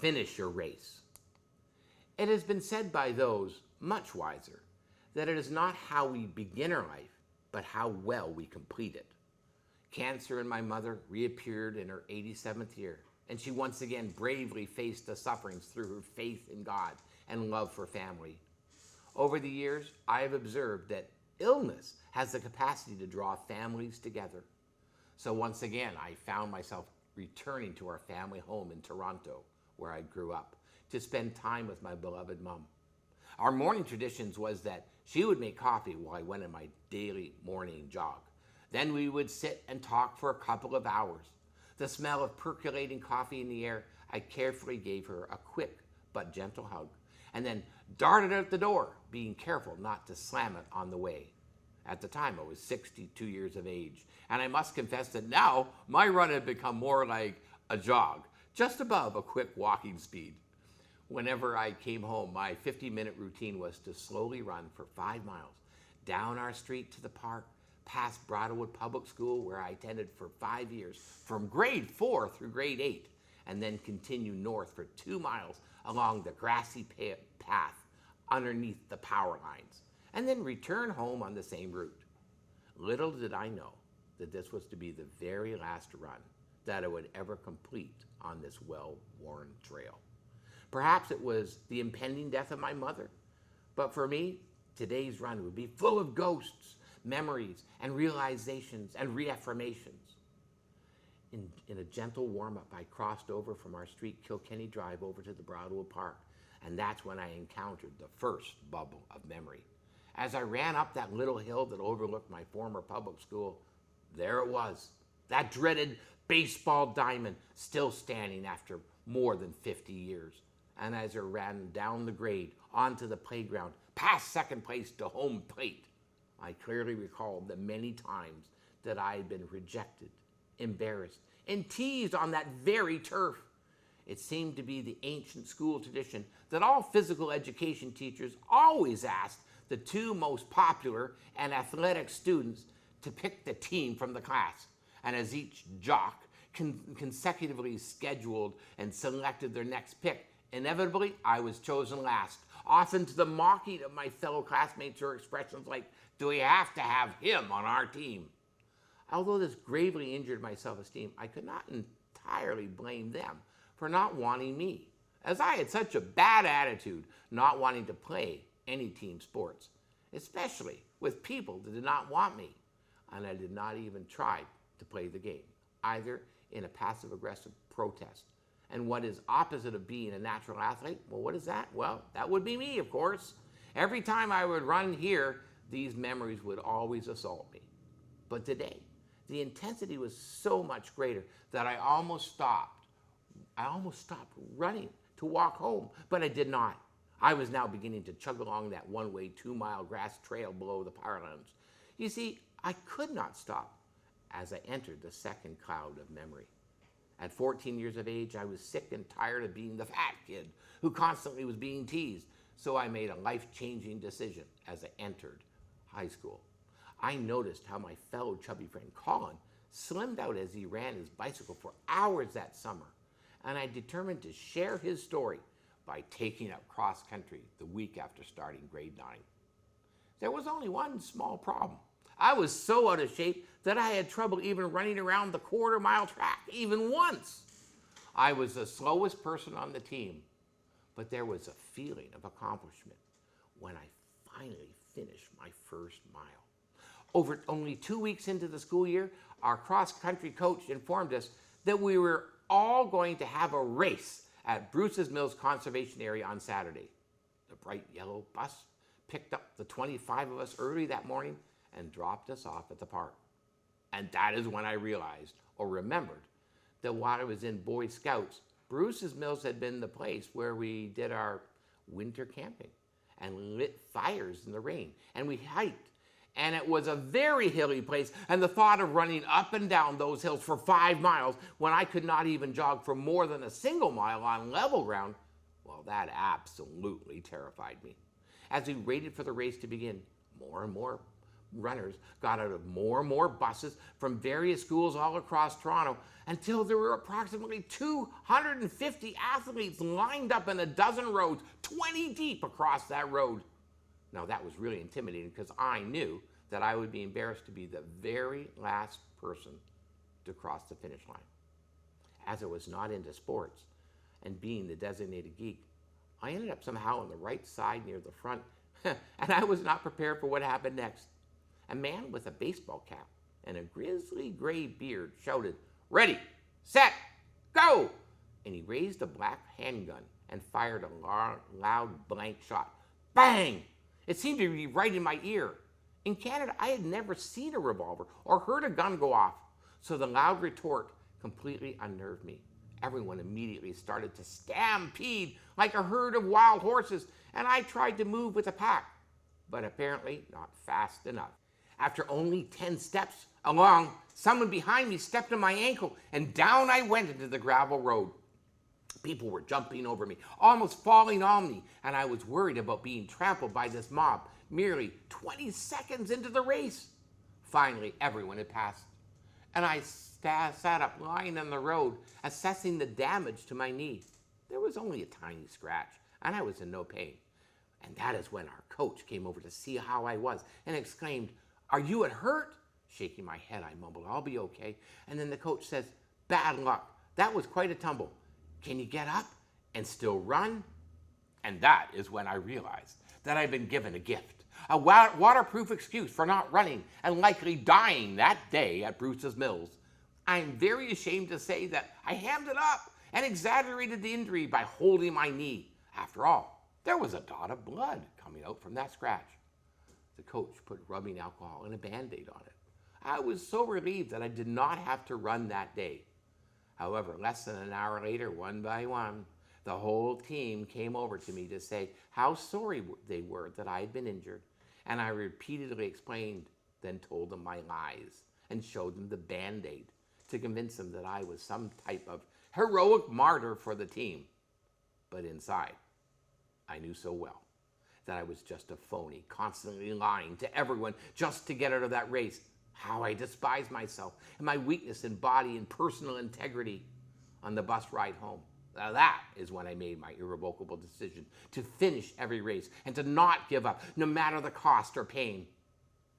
finish your race. It has been said by those much wiser that it is not how we begin our life, but how well we complete it. Cancer in my mother reappeared in her 87th year, and she once again bravely faced the sufferings through her faith in God and love for family. Over the years, I have observed that illness has the capacity to draw families together. So once again, I found myself returning to our family home in Toronto, where I grew up, to spend time with my beloved mom. Our morning traditions was that she would make coffee while I went on my daily morning jog. Then we would sit and talk for a couple of hours. The smell of percolating coffee in the air, I carefully gave her a quick but gentle hug, and then darted out the door, being careful not to slam it on the way. At the time, I was 62 years of age, and I must confess that now my run had become more like a jog, just above a quick walking speed. Whenever I came home, my 50-minute routine was to slowly run for 5 miles, down our street to the park, past Broadwood Public School, where I attended for 5 years, from grade 4 through grade 8, and then continue north for 2 miles along the grassy path underneath the power lines, and then return home on the same route. Little did I know that this was to be the very last run that I would ever complete on this well-worn trail. Perhaps it was the impending death of my mother, but for me, today's run would be full of ghosts, memories, and realizations and reaffirmations. In a gentle warm-up, I crossed over from our street Kilkenny Drive over to the Broadwood Park, and that's when I encountered the first bubble of memory. As I ran up that little hill that overlooked my former public school, there it was, that dreaded baseball diamond, still standing after more than 50 years. And as I ran down the grade, onto the playground, past second place to home plate, I clearly recalled the many times that I had been rejected, embarrassed, and teased on that very turf. It seemed to be the ancient school tradition that all physical education teachers always asked the 2 most popular and athletic students to pick the team from the class. And as each jock consecutively scheduled and selected their next pick, inevitably, I was chosen last, often to the mocking of my fellow classmates or expressions like, "Do we have to have him on our team?" Although this gravely injured my self-esteem, I could not entirely blame them for not wanting me, as I had such a bad attitude not wanting to play any team sports, especially with people that did not want me, and I did not even try to play the game, either in a passive-aggressive protest. And what is opposite of being a natural athlete? Well, what is that? Well, that would be me, of course. Every time I would run here, these memories would always assault me. But today, the intensity was so much greater that I almost stopped running to walk home, but I did not. I was now beginning to chug along that one-way 2-mile grass trail below the power lines. You see, I could not stop as I entered the second cloud of memory. At 14 years of age, I was sick and tired of being the fat kid who constantly was being teased, so I made a life-changing decision as I entered high school. I noticed how my fellow chubby friend Colin slimmed out as he ran his bicycle for hours that summer, and I determined to share his story by taking up cross country the week after starting grade 9. There was only one small problem. I was so out of shape that I had trouble even running around the quarter-mile track, even once. I was the slowest person on the team, but there was a feeling of accomplishment when I finally finished my first mile. Over only 2 weeks into the school year, our cross-country coach informed us that we were all going to have a race at Bruce's Mills Conservation Area on Saturday. The bright yellow bus picked up the 25 of us early that morning and dropped us off at the park. And that is when I realized, or remembered, that while I was in Boy Scouts, Bruce's Mills had been the place where we did our winter camping and lit fires in the rain, and we hiked. And it was a very hilly place, and the thought of running up and down those hills for 5 miles when I could not even jog for more than a single mile on level ground, well, that absolutely terrified me. As we waited for the race to begin, more and more runners got out of more and more buses from various schools all across Toronto until there were approximately 250 athletes lined up in a dozen rows, 20 deep across that road. Now that was really intimidating because I knew that I would be embarrassed to be the very last person to cross the finish line. As I was not into sports and being the designated geek, I ended up somehow on the right side near the front, and I was not prepared for what happened next. A man with a baseball cap and a grizzly gray beard shouted, "Ready, set, go!" And he raised a black handgun and fired a loud blank shot. Bang! It seemed to be right in my ear. In Canada, I had never seen a revolver or heard a gun go off, so the loud retort completely unnerved me. Everyone immediately started to stampede like a herd of wild horses, and I tried to move with the pack, but apparently not fast enough. After only 10 steps along, someone behind me stepped on my ankle, and down I went into the gravel road. People were jumping over me, almost falling on me, and I was worried about being trampled by this mob merely 20 seconds into the race. Finally, everyone had passed, and I sat up lying on the road, assessing the damage to my knee. There was only a tiny scratch, and I was in no pain. And that is when our coach came over to see how I was and exclaimed, "Are you hurt?" Shaking my head, I mumbled, "I'll be okay." And then the coach says, "Bad luck. That was quite a tumble. Can you get up and still run?" And that is when I realized that I'd been given a gift, a waterproof excuse for not running and likely dying that day at Bruce's Mills. I'm very ashamed to say that I hammed it up and exaggerated the injury by holding my knee. After all, there was a dot of blood coming out from that scratch. The coach put rubbing alcohol and a Band-Aid on it. I was so relieved that I did not have to run that day. However, less than an hour later, one by one, the whole team came over to me to say how sorry they were that I had been injured, and I repeatedly explained, then told them my lies and showed them the Band-Aid to convince them that I was some type of heroic martyr for the team. But inside, I knew so well that I was just a phony, constantly lying to everyone just to get out of that race. How I despised myself and my weakness in body and personal integrity. On the bus ride home, now that is when I made my irrevocable decision to finish every race and to not give up, no matter the cost or pain.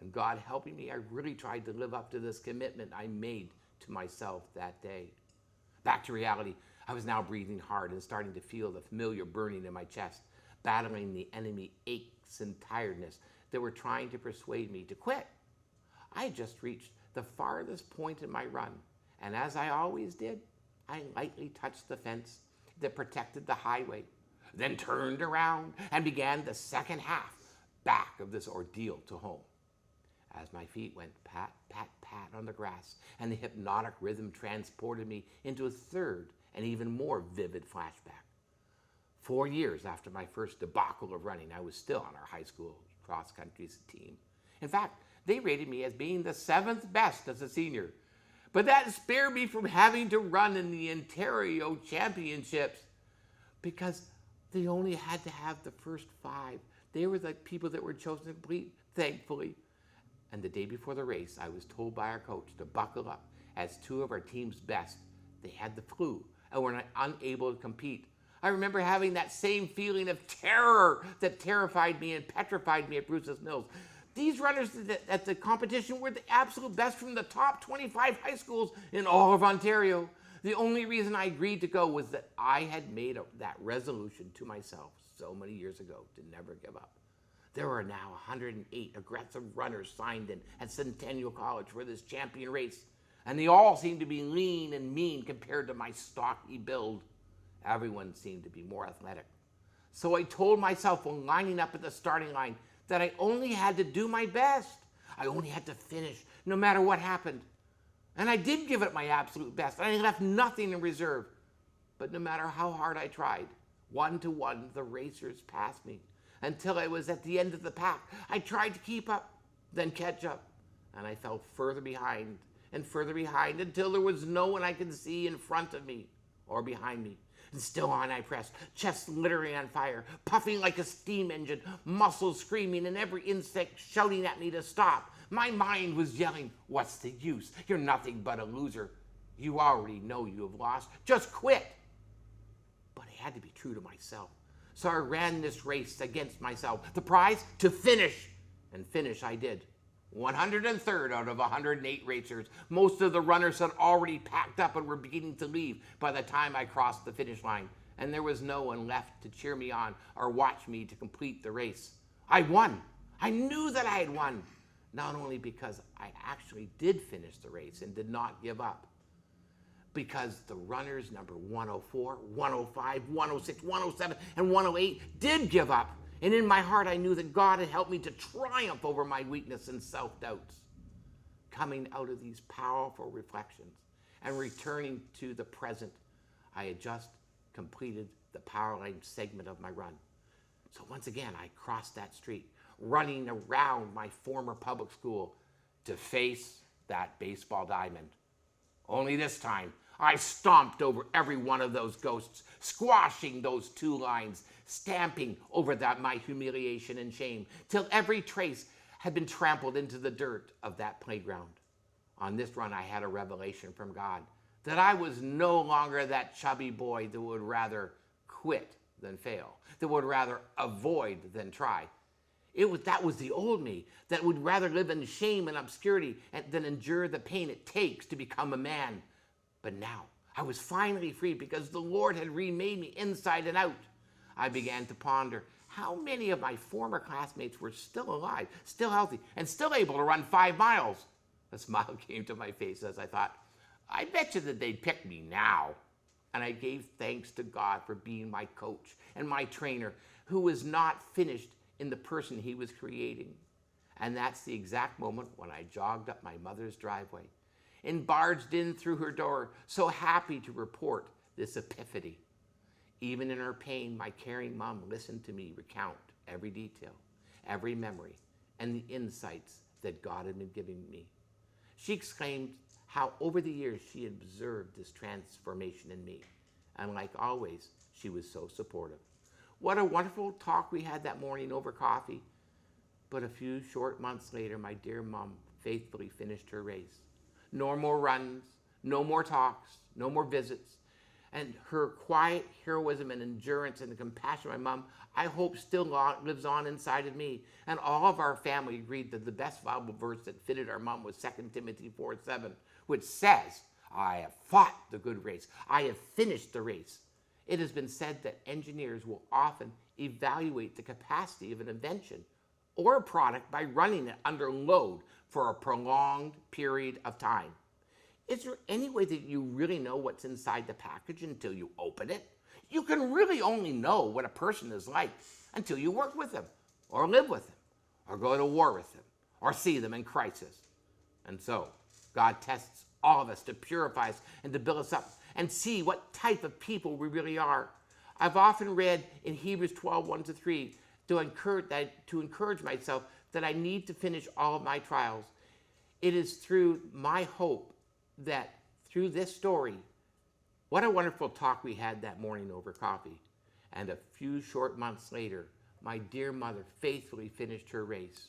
And God helping me, I really tried to live up to this commitment I made to myself that day. Back to reality, I was now breathing hard and starting to feel the familiar burning in my chest, battling the enemy aches and tiredness that were trying to persuade me to quit. I had just reached the farthest point in my run, and as I always did, I lightly touched the fence that protected the highway, then turned around and began the second half back of this ordeal to home. As my feet went pat, pat, pat on the grass, and the hypnotic rhythm transported me into a third and even more vivid flashback. 4 years after my first debacle of running, I was still on our high school cross-country team. In fact, they rated me as being the 7th best as a senior. But that spared me from having to run in the Ontario Championships because they only had to have the first 5. They were the people that were chosen to complete, thankfully. And the day before the race, I was told by our coach to buckle up as 2 of our team's best, they had the flu and were unable to compete. I remember having that same feeling of terror that terrified me and petrified me at Bruce's Mills. These runners at the competition were the absolute best from the top 25 high schools in all of Ontario. The only reason I agreed to go was that I had made that resolution to myself so many years ago to never give up. There are now 108 aggressive runners signed in at Centennial College for this champion race, and they all seem to be lean and mean compared to my stocky build. Everyone seemed to be more athletic. So I told myself when lining up at the starting line that I only had to do my best. I only had to finish, no matter what happened. And I did give it my absolute best. I left nothing in reserve. But no matter how hard I tried, 1 to 1, the racers passed me. Until I was at the end of the pack, I tried to keep up, then catch up. And I fell further behind and further behind until there was no one I could see in front of me or behind me. And still on I pressed, chest literally on fire, puffing like a steam engine, muscles screaming, and every insect shouting at me to stop. My mind was yelling, what's the use? You're nothing but a loser. You already know you have lost. Just quit. But I had to be true to myself. So I ran this race against myself. The prize? To finish. And finish I did. 103rd out of 108 racers. Most of the runners had already packed up and were beginning to leave by the time I crossed the finish line. And there was no one left to cheer me on or watch me to complete the race. I won. I knew that I had won. Not only because I actually did finish the race and did not give up, because the runners number 104, 105, 106, 107, and 108 did give up. And in my heart, I knew that God had helped me to triumph over my weakness and self-doubts. Coming out of these powerful reflections and returning to the present, I had just completed the power line segment of my run. So once again, I crossed that street, running around my former public school to face that baseball diamond. Only this time, I stomped over every one of those ghosts, squashing those 2 lines, stamping over my humiliation and shame, till every trace had been trampled into the dirt of that playground. On this run, I had a revelation from God that I was no longer that chubby boy that would rather quit than fail, that would rather avoid than try. That was the old me, that would rather live in shame and obscurity than endure the pain it takes to become a man. But now, I was finally free because the Lord had remade me inside and out. I began to ponder how many of my former classmates were still alive, still healthy, and still able to run 5 miles. A smile came to my face as I thought, I bet you that they'd pick me now. And I gave thanks to God for being my coach and my trainer, who was not finished in the person he was creating. And that's the exact moment when I jogged up my mother's driveway and barged in through her door, so happy to report this epiphany. Even in her pain, my caring mom listened to me recount every detail, every memory, and the insights that God had been giving me. She exclaimed how over the years she had observed this transformation in me. And like always, she was so supportive. What a wonderful talk we had that morning over coffee. But a few short months later, my dear mom faithfully finished her race. No more runs, no more talks, no more visits. And her quiet heroism and endurance and the compassion of my mom, I hope still lives on inside of me. And all of our family agreed that the best Bible verse that fitted our mom was 2 Timothy 4:7, which says, I have fought the good race. I have finished the race. It has been said that engineers will often evaluate the capacity of an invention or a product by running it under load for a prolonged period of time. Is there any way that you really know what's inside the package until you open it? You can really only know what a person is like until you work with them, or live with them, or go to war with them, or see them in crisis. And so, God tests all of us to purify us and to build us up and see what type of people we really are. I've often read in Hebrews 12:1-3 to encourage myself that I need to finish all of my trials. It is through my hope that through this story, what a wonderful talk we had that morning over coffee. And a few short months later, my dear mother faithfully finished her race.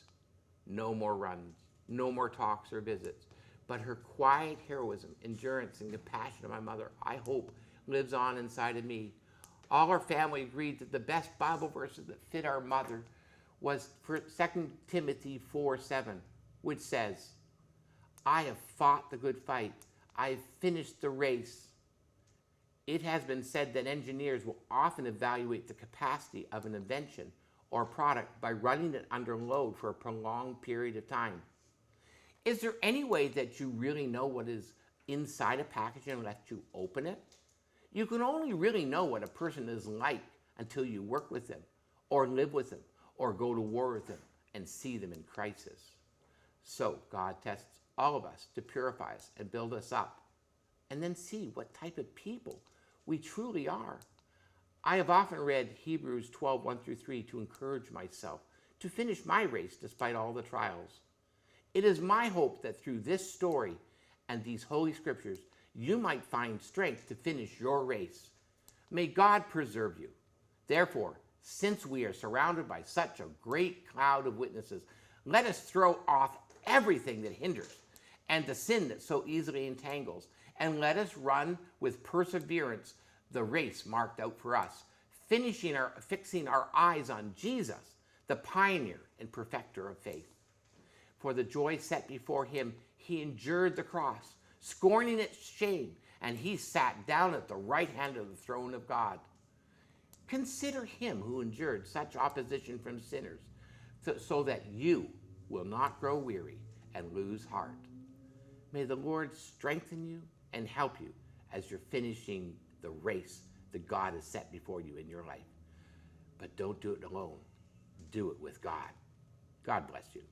No more runs, no more talks or visits, but her quiet heroism, endurance, and compassion of my mother, I hope, lives on inside of me. All our family agreed that the best Bible verses that fit our mother was 2 Timothy 4:7, which says, I have fought the good fight. I have finished the race. It has been said that engineers will often evaluate the capacity of an invention or product by running it under load for a prolonged period of time. Is there any way that you really know what is inside a package unless you open it? You can only really know what a person is like until you work with them, or live with them, or go to war with them and see them in crisis. So God tests all of us to purify us and build us up, and then see what type of people we truly are. I have often read Hebrews 12:1-3 to encourage myself to finish my race despite all the trials. It is my hope that through this story and these holy scriptures, you might find strength to finish your race. May God preserve you. Therefore, since we are surrounded by such a great cloud of witnesses, let us throw off everything that hinders and the sin that so easily entangles, and let us run with perseverance the race marked out for us, fixing our eyes on Jesus, the pioneer and perfecter of faith. For the joy set before him, he endured the cross, scorning its shame, and he sat down at the right hand of the throne of God. Consider him who endured such opposition from sinners, so that you will not grow weary and lose heart. May the Lord strengthen you and help you as you're finishing the race that God has set before you in your life. But don't do it alone. Do it with God. God bless you.